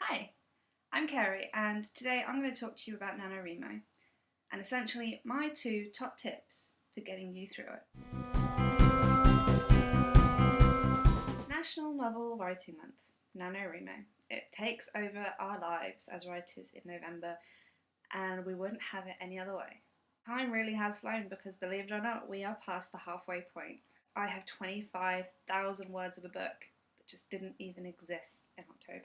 Hi, I'm Kerry and today I'm going to talk to you about NaNoWriMo and essentially my 2 top tips for getting you through it. National Novel Writing Month, NaNoWriMo. It takes over our lives as writers in November and we wouldn't have it any other way. Time really has flown because, believe it or not, we are past the halfway point. I have 25,000 words of a book that just didn't even exist in October.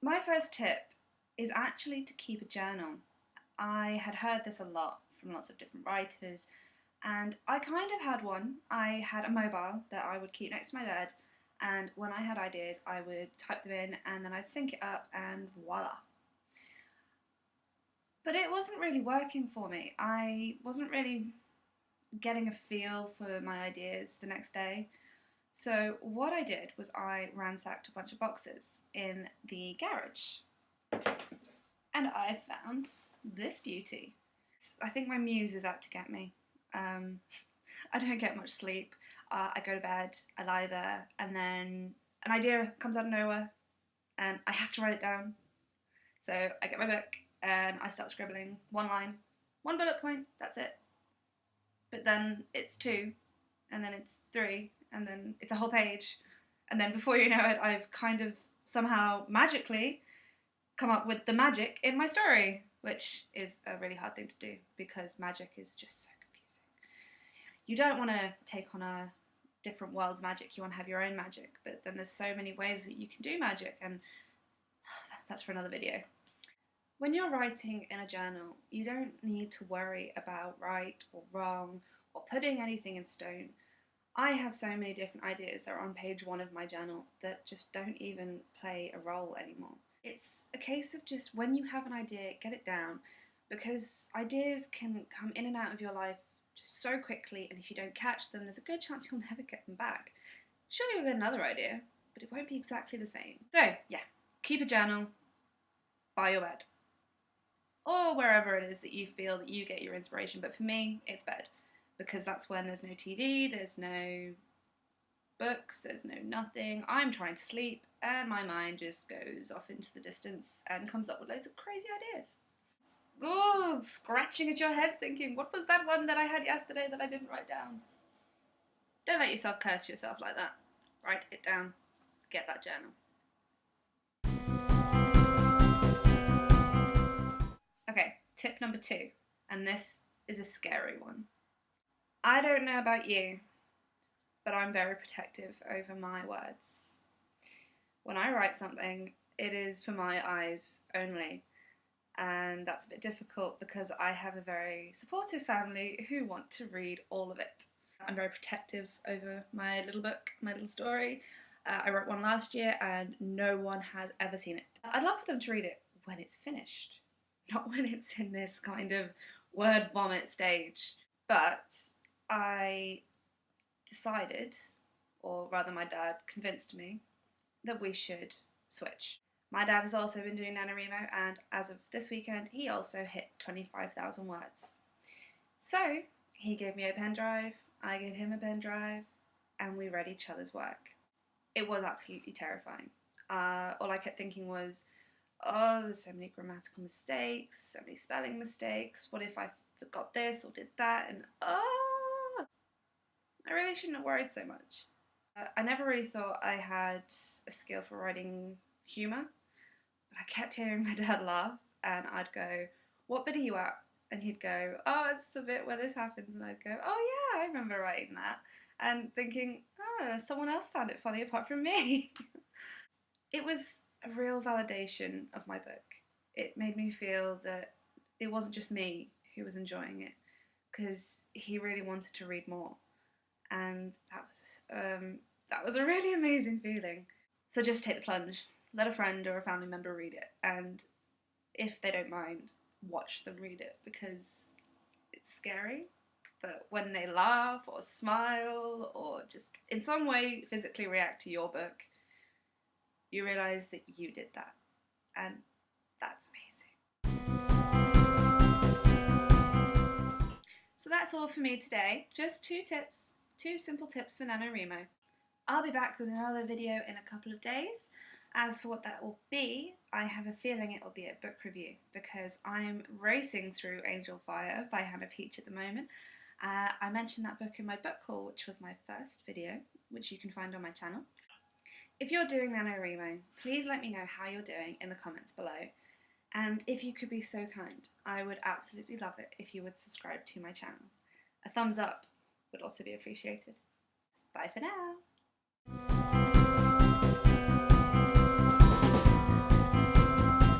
My first tip is actually to keep a journal. I had heard this a lot from lots of different writers and I kind of had one. I had a mobile that I would keep next to my bed, and when I had ideas I would type them in and then I'd sync it up and voila. But it wasn't really working for me. I wasn't really getting a feel for my ideas the next day. So what I did was I ransacked a bunch of boxes in the garage and I found this beauty. I think my muse is out to get me. I don't get much sleep. I go to bed, I lie there, and then an idea comes out of nowhere and I have to write it down. So I get my book and I start scribbling one line, one bullet point, that's it. But then it's 2, and then it's 3, and then it's a whole page, and then before you know it I've kind of somehow magically come up with the magic in my story, which is a really hard thing to do because magic is just so confusing. You don't want to take on a different world's magic, you want to have your own magic, but then there's so many ways that you can do magic, and that's for another video. When you're writing in a journal, you don't need to worry about right or wrong or putting anything in stone. I have so many different ideas that are on page 1 of my journal that just don't even play a role anymore. It's a case of just when you have an idea, get it down, because ideas can come in and out of your life just so quickly, and if you don't catch them, there's a good chance you'll never get them back. Sure, you'll get another idea, but it won't be exactly the same. So yeah, keep a journal by your bed, or wherever it is that you feel that you get your inspiration, but for me, it's bed, because that's when there's no TV, there's no books, there's no nothing. I'm trying to sleep, and my mind just goes off into the distance and comes up with loads of crazy ideas. Oh, scratching at your head thinking, what was that one that I had yesterday that I didn't write down? Don't let yourself curse yourself like that. Write it down. Get that journal. Okay, tip number 2, and this is a scary one. I don't know about you, but I'm very protective over my words. When I write something, it is for my eyes only, and that's a bit difficult because I have a very supportive family who want to read all of it. I'm very protective over my little book, my little story. I wrote one last year and no one has ever seen it. I'd love for them to read it when it's finished, not when it's in this kind of word vomit stage. But I decided, or rather my dad convinced me, that we should switch. My dad has also been doing NaNoWriMo, and as of this weekend he also hit 25,000 words. So he gave me a pen drive, I gave him a pen drive, and we read each other's work. It was absolutely terrifying. All I kept thinking was, oh, there's so many grammatical mistakes, so many spelling mistakes, what if I forgot this or did that, and I really shouldn't have worried so much. I never really thought I had a skill for writing humour, but I kept hearing my dad laugh, and I'd go, what bit are you at? And he'd go, oh, it's the bit where this happens, and I'd go, oh yeah, I remember writing that, and thinking, oh, someone else found it funny apart from me. It was a real validation of my book. It made me feel that it wasn't just me who was enjoying it, because he really wanted to read more, and that was a really amazing feeling. So just take the plunge, let a friend or a family member read it, and if they don't mind, watch them read it, because it's scary, but when they laugh or smile or just in some way physically react to your book, you realise that you did that, and that's amazing. So that's all for me today. Just 2 tips, 2 simple tips for NaNoWriMo. I'll be back with another video in a couple of days. As for what that will be, I have a feeling it will be a book review because I'm racing through Angel Fire by Hannah Peach at the moment. I mentioned that book in my book haul, which was my first video, which you can find on my channel. If you're doing NaNoWriMo, please let me know how you're doing in the comments below. And if you could be so kind, I would absolutely love it if you would subscribe to my channel. A thumbs up would also be appreciated. Bye for now!